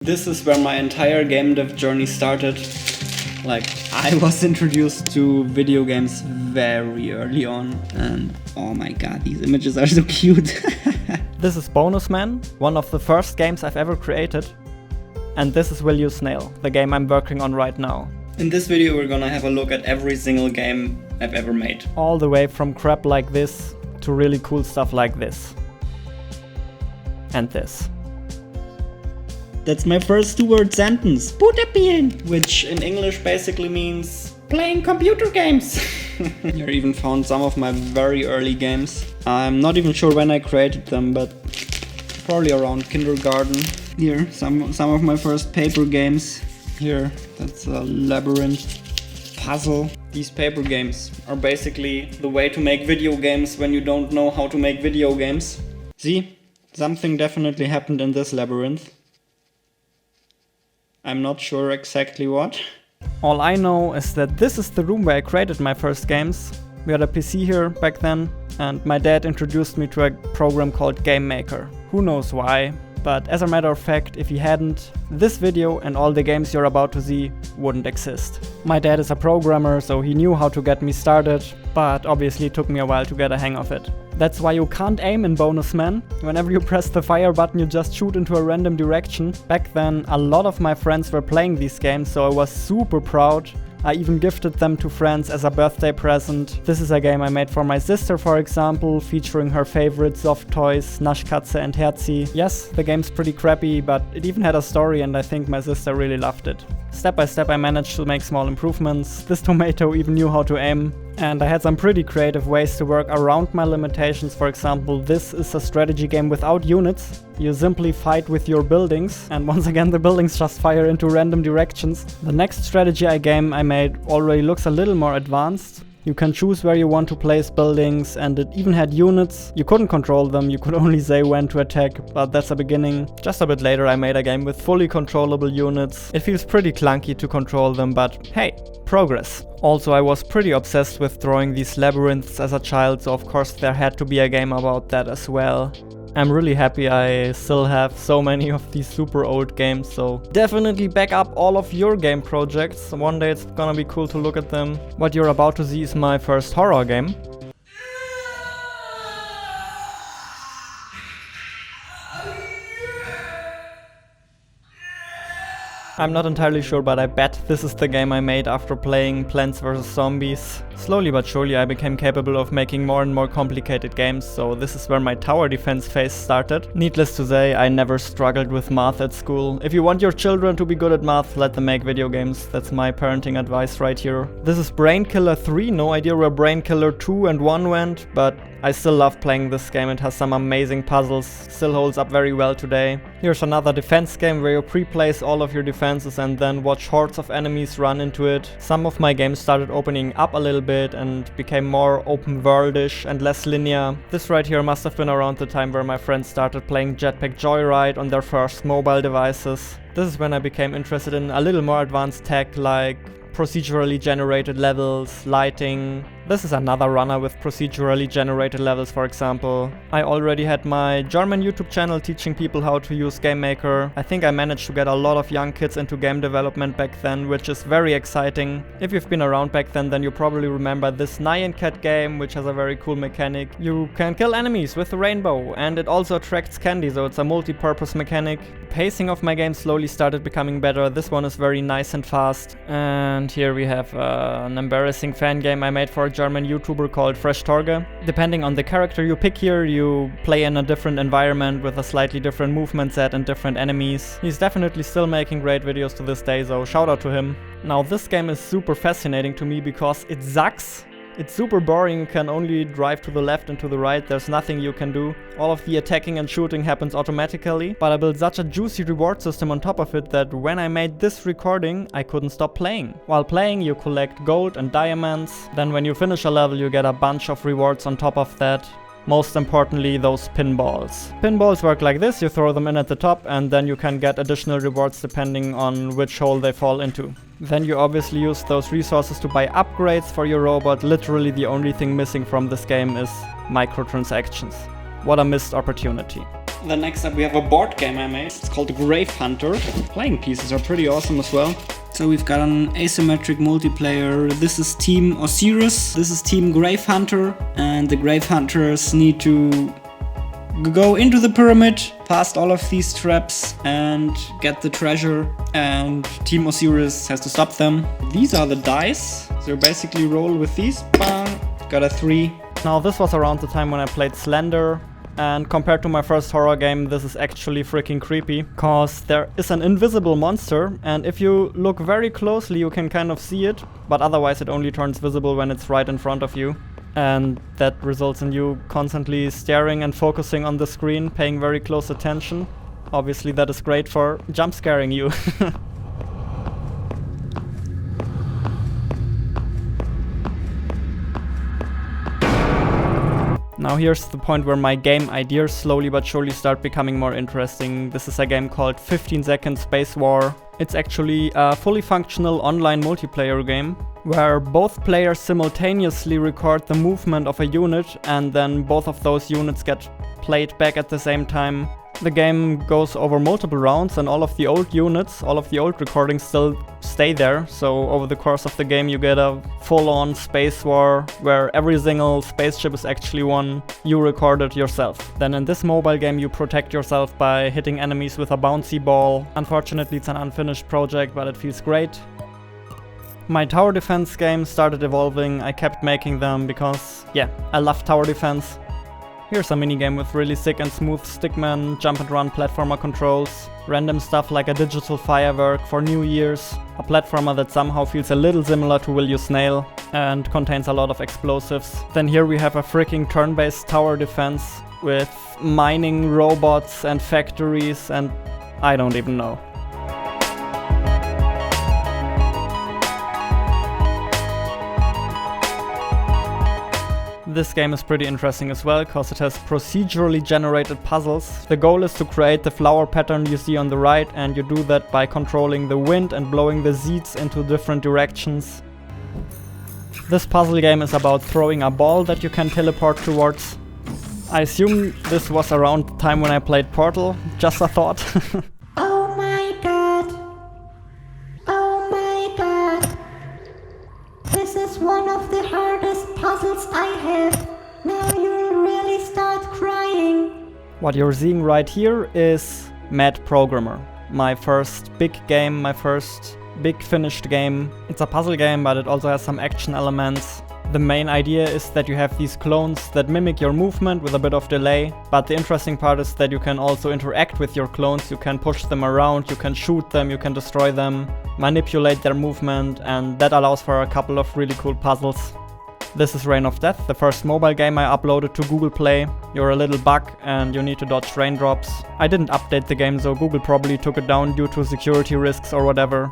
This is where my entire game dev journey started. Like, I was introduced to video games very early on, and oh my god, these images are so cute. This is Bonus Man, one of the first games I've ever created. And this is You Snail, the game I'm working on right now. In this video we're gonna have a look at every single game I've ever made. All the way from crap like this to really cool stuff like this. And this. That's my first two-word sentence, Butterpielen, which in English basically means playing computer games. Here even found some of my very early games. I'm not even sure when I created them, but probably around kindergarten. Here, some of my first paper games. Here, that's a labyrinth puzzle. These paper games are basically the way to make video games when you don't know how to make video games. See, something definitely happened in this labyrinth. I'm not sure exactly what. All I know is that this is the room where I created my first games. We had a PC here back then, and my dad introduced me to a program called Game Maker. Who knows why, but as a matter of fact, if he hadn't, this video and all the games you're about to see wouldn't exist. My dad is a programmer, so he knew how to get me started, but obviously it took me a while to get a hang of it. That's why you can't aim in Bonus Man. Whenever you press the fire button, you just shoot into a random direction. Back then, a lot of my friends were playing these games, so I was super proud. I even gifted them to friends as a birthday present. This is a game I made for my sister, for example, featuring her favorite soft toys, Naschkatze and Herzi. Yes, the game's pretty crappy, but it even had a story and I think my sister really loved it. Step by step I managed to make small improvements. This tomato even knew how to aim. And I had some pretty creative ways to work around my limitations. For example, this is a strategy game without units. You simply fight with your buildings, and once again the buildings just fire into random directions. The next strategy game I made already looks a little more advanced. You can choose where you want to place buildings, and it even had units. You couldn't control them, you could only say when to attack, but that's a beginning. Just a bit later I made a game with fully controllable units. It feels pretty clunky to control them, but hey, progress. Also, I was pretty obsessed with drawing these labyrinths as a child, so of course there had to be a game about that as well. I'm really happy I still have so many of these super old games, so definitely back up all of your game projects. One day it's gonna be cool to look at them. What you're about to see is my first horror game. I'm not entirely sure, but I bet this is the game I made after playing Plants vs. Zombies. Slowly but surely I became capable of making more and more complicated games, so this is where my tower defense phase started. Needless to say, I never struggled with math at school. If you want your children to be good at math, let them make video games. That's my parenting advice right here. This is Brain Killer 3, no idea where Brain Killer 2 and 1 went, but I still love playing this game. It has some amazing puzzles, still holds up very well today. Here's another defense game where you pre-place all of your defenses and then watch hordes of enemies run into it. Some of my games started opening up a little bit and became more open worldish and less linear. This right here must have been around the time where my friends started playing Jetpack Joyride on their first mobile devices. This is when I became interested in a little more advanced tech like procedurally generated levels, lighting. This is another runner with procedurally generated levels, for example. I already had my German YouTube channel teaching people how to use Game Maker. I think I managed to get a lot of young kids into game development back then, which is very exciting. If you've been around back then you probably remember this Nyan Cat game, which has a very cool mechanic. You can kill enemies with the rainbow, and it also attracts candy, so it's a multi-purpose mechanic. Pacing of my game slowly started becoming better. This one is very nice and fast. And here we have an embarrassing fan game I made for a German YouTuber called Fresh Torge. Depending on the character you pick here, you play in a different environment with a slightly different movement set and different enemies. He's definitely still making great videos to this day, so shout out to him. Now this game is super fascinating to me because it sucks. It's super boring, you can only drive to the left and to the right, there's nothing you can do. All of the attacking and shooting happens automatically, but I built such a juicy reward system on top of it that when I made this recording, I couldn't stop playing. While playing, you collect gold and diamonds, then when you finish a level, you get a bunch of rewards on top of that. Most importantly, those pinballs. Pinballs work like this, you throw them in at the top and then you can get additional rewards depending on which hole they fall into. Then you obviously use those resources to buy upgrades for your robot. Literally the only thing missing from this game is microtransactions. What a missed opportunity. Then next up we have a board game I made. It's called Grave Hunter. Playing pieces are pretty awesome as well. So we've got an asymmetric multiplayer. This is Team Osiris. This is Team Grave Hunter. And the Grave Hunters need to go into the pyramid, past all of these traps, and get the treasure. And Team Osiris has to stop them. These are the dice. So basically roll with these. Bang! Got a 3. Now this was around the time when I played Slender. And compared to my first horror game, this is actually freaking creepy, cause there is an invisible monster, and if you look very closely you can kind of see it, but otherwise it only turns visible when it's right in front of you. And that results in you constantly staring and focusing on the screen, paying very close attention. Obviously that is great for jump scaring you. Now here's the point where my game ideas slowly but surely start becoming more interesting. This is a game called 15 Second Space War. It's actually a fully functional online multiplayer game where both players simultaneously record the movement of a unit and then both of those units get played back at the same time. The game goes over multiple rounds and all of the old units, all of the old recordings still stay there. So over the course of the game you get a full-on space war where every single spaceship is actually one you recorded yourself. Then in this mobile game you protect yourself by hitting enemies with a bouncy ball. Unfortunately it's an unfinished project, but it feels great. My tower defense game started evolving. I kept making them because, yeah, I love tower defense. Here's a minigame with really sick and smooth stickman, jump and run platformer controls, random stuff like a digital firework for New Year's, a platformer that somehow feels a little similar to You Snail and contains a lot of explosives. Then here we have a freaking turn-based tower defense with mining robots and factories and I don't even know. This game is pretty interesting as well, cause it has procedurally generated puzzles. The goal is to create the flower pattern you see on the right, and you do that by controlling the wind and blowing the seeds into different directions. This puzzle game is about throwing a ball that you can teleport towards. I assume this was around the time when I played Portal, just a thought. Oh my god. Oh my god. This is one of the hardest puzzles I have. Now you'll really start crying. What you're seeing right here is Mad Programmer. My first big game, my first big finished game. It's a puzzle game, but it also has some action elements. The main idea is that you have these clones that mimic your movement with a bit of delay, but the interesting part is that you can also interact with your clones. You can push them around, you can shoot them, you can destroy them, manipulate their movement, and that allows for a couple of really cool puzzles. This is Reign of Death, the first mobile game I uploaded to Google Play. You're a little bug and you need to dodge raindrops. I didn't update the game, so Google probably took it down due to security risks or whatever.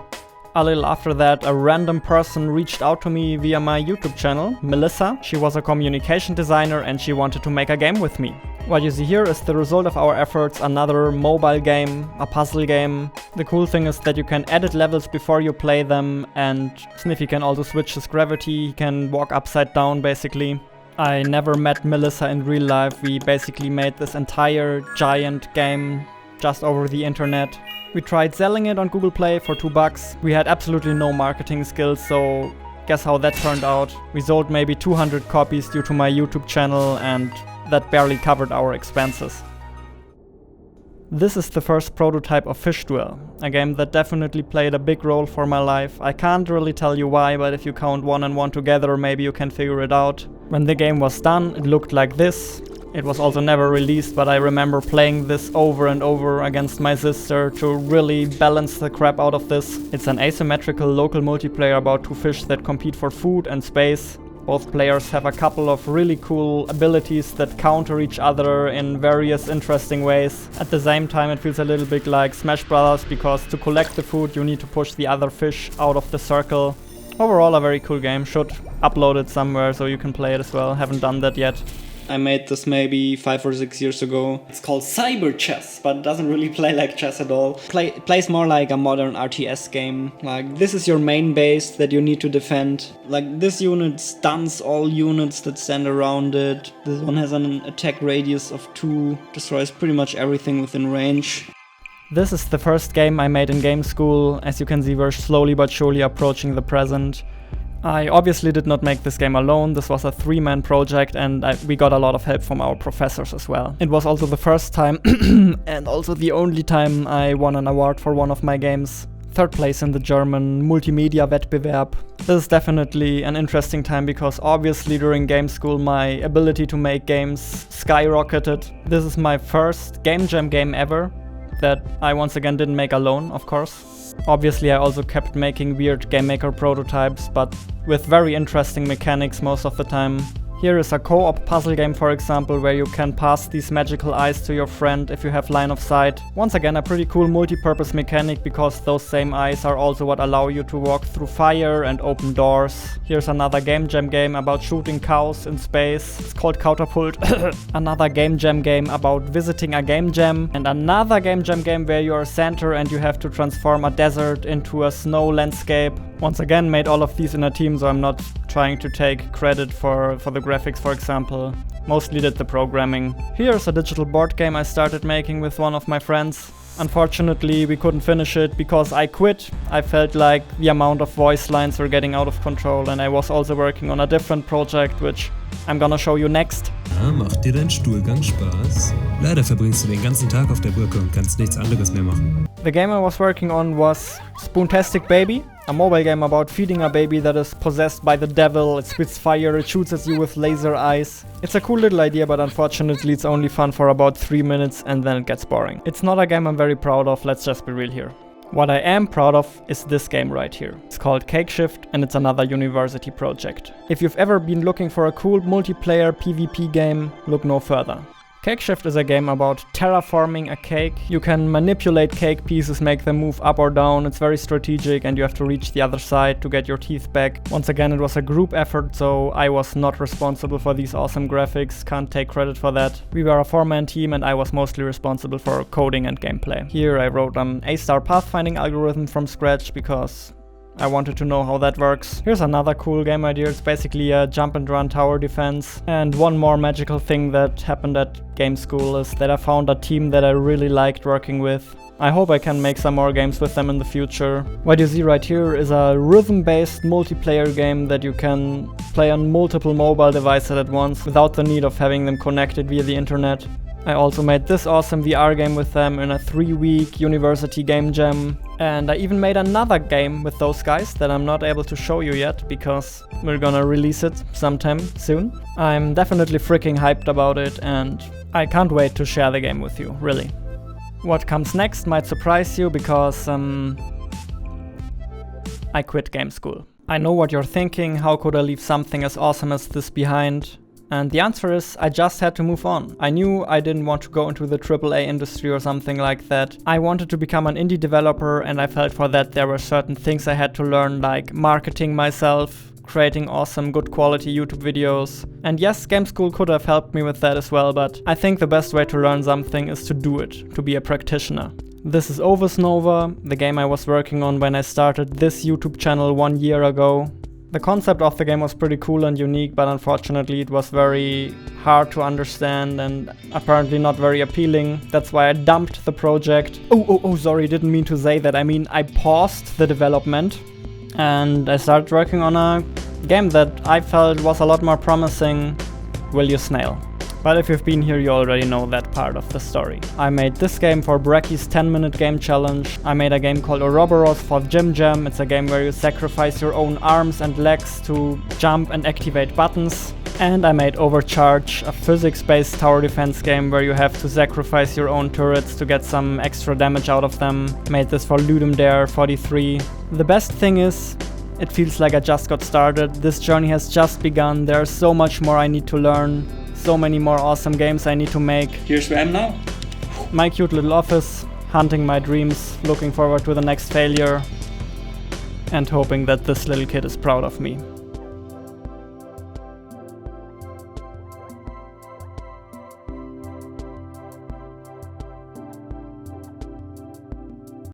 A little after that, a random person reached out to me via my YouTube channel, Melissa. She was a communication designer and she wanted to make a game with me. What you see here is the result of our efforts, another mobile game, a puzzle game. The cool thing is that you can edit levels before you play them, and Sniffy can also switch his gravity, he can walk upside down basically. I never met Melissa in real life. We basically made this entire giant game just over the internet. We tried selling it on Google Play for $2. We had absolutely no marketing skills, so guess how that turned out. We sold maybe 200 copies due to my YouTube channel, and that barely covered our expenses. This is the first prototype of Phished, a game that definitely played a big role for my life. I can't really tell you why, but if you count 1 and 1 together, maybe you can figure it out. When the game was done, it looked like this. It was also never released, but I remember playing this over and over against my sister to really balance the crap out of this. It's an asymmetrical local multiplayer about 2 fish that compete for food and space. Both players have a couple of really cool abilities that counter each other in various interesting ways. At the same time, it feels a little bit like Smash Brothers, because to collect the food you need to push the other fish out of the circle. Overall a very cool game. Should upload it somewhere so you can play it as well. Haven't done that yet. I made this maybe 5 or 6 years ago. It's called cyber chess, but it doesn't really play like chess at all. It plays more like a modern RTS game. Like, this is your main base that you need to defend. Like, this unit stuns all units that stand around it. This one has an attack radius of 2, destroys pretty much everything within range. This is the first game I made in game school. As you can see, we're slowly but surely approaching the present. I obviously did not make this game alone. This was a 3-man project, and we got a lot of help from our professors as well. It was also the first time and also the only time I won an award for one of my games. 3rd place in the German Multimedia Wettbewerb. This is definitely an interesting time because obviously during game school my ability to make games skyrocketed. This is my first game jam game ever that I once again didn't make alone, of course. Obviously I also kept making weird game maker prototypes, but with very interesting mechanics most of the time. Here is a co-op puzzle game, for example, where you can pass these magical eyes to your friend if you have line of sight. Once again, a pretty cool multi-purpose mechanic because those same eyes are also what allow you to walk through fire and open doors. Here's another game jam game about shooting cows in space. It's called Catapult. Another game jam game about visiting a game jam. And another game jam game where you're Santa and you have to transform a desert into a snow landscape. Once again, made all of these in a team, so I'm not trying to take credit for the graphics, for example. Mostly did the programming. Here's a digital board game I started making with one of my friends. Unfortunately, we couldn't finish it because I quit. I felt like the amount of voice lines were getting out of control, and I was also working on a different project, which I'm gonna show you next. Ja, macht dir dein Stuhlgang Spaß? Leider verbringst du den ganzen Tag auf der Brücke und kannst nichts anderes mehr machen. The game I was working on was Spoontastic Baby, a mobile game about feeding a baby that is possessed by the devil. It spits fire, it shoots at you with laser eyes. It's a cool little idea, but unfortunately it's only fun for about 3 minutes and then it gets boring. It's not a game I'm very proud of, let's just be real here. What I am proud of is this game right here. It's called Cake Shift and it's another university project. If you've ever been looking for a cool multiplayer PvP game, look no further. Cake Shift is a game about terraforming a cake. You can manipulate cake pieces, make them move up or down. It's very strategic and you have to reach the other side to get your teeth back. Once again, it was a group effort, so I was not responsible for these awesome graphics. Can't take credit for that. We were a 4-man team and I was mostly responsible for coding and gameplay. Here I wrote an A-star pathfinding algorithm from scratch because I wanted to know how that works. Here's another cool game idea. It's basically a jump and run tower defense. And one more magical thing that happened at game school is that I found a team that I really liked working with. I hope I can make some more games with them in the future. What you see right here is a rhythm-based multiplayer game that you can play on multiple mobile devices at once without the need of having them connected via the internet. I also made this awesome VR game with them in a 3-week university game jam. And I even made another game with those guys that I'm not able to show you yet because we're gonna release it sometime soon. I'm definitely freaking hyped about it and I can't wait to share the game with you, really. What comes next might surprise you because I quit game school. I know what you're thinking, how could I leave something as awesome as this behind? And the answer is, I just had to move on. I knew I didn't want to go into the AAA industry or something like that. I wanted to become an indie developer and I felt for that there were certain things I had to learn, like marketing myself, creating awesome, good quality YouTube videos. And yes, game school could have helped me with that as well, but I think the best way to learn something is to do it, to be a practitioner. This is Ovus Nova, the game I was working on when I started this YouTube channel 1 year ago. The concept of the game was pretty cool and unique, but unfortunately it was very hard to understand and apparently not very appealing. That's why I dumped the project. Sorry, didn't mean to say that. I mean, I paused the development and I started working on a game that I felt was a lot more promising, You Snail. But if you've been here, you already know that part of the story. I made this game for Brecky's 10-minute game challenge. I made a game called Oroborous for Gym Jam. It's a game where you sacrifice your own arms and legs to jump and activate buttons. And I made Overcharge, a physics-based tower defense game where you have to sacrifice your own turrets to get some extra damage out of them. Made this for Ludum Dare 43. The best thing is, it feels like I just got started. This journey has just begun. There's so much more I need to learn. So many more awesome games I need to make. Here's where I am now. My cute little office, hunting my dreams, looking forward to the next failure, and hoping that this little kid is proud of me.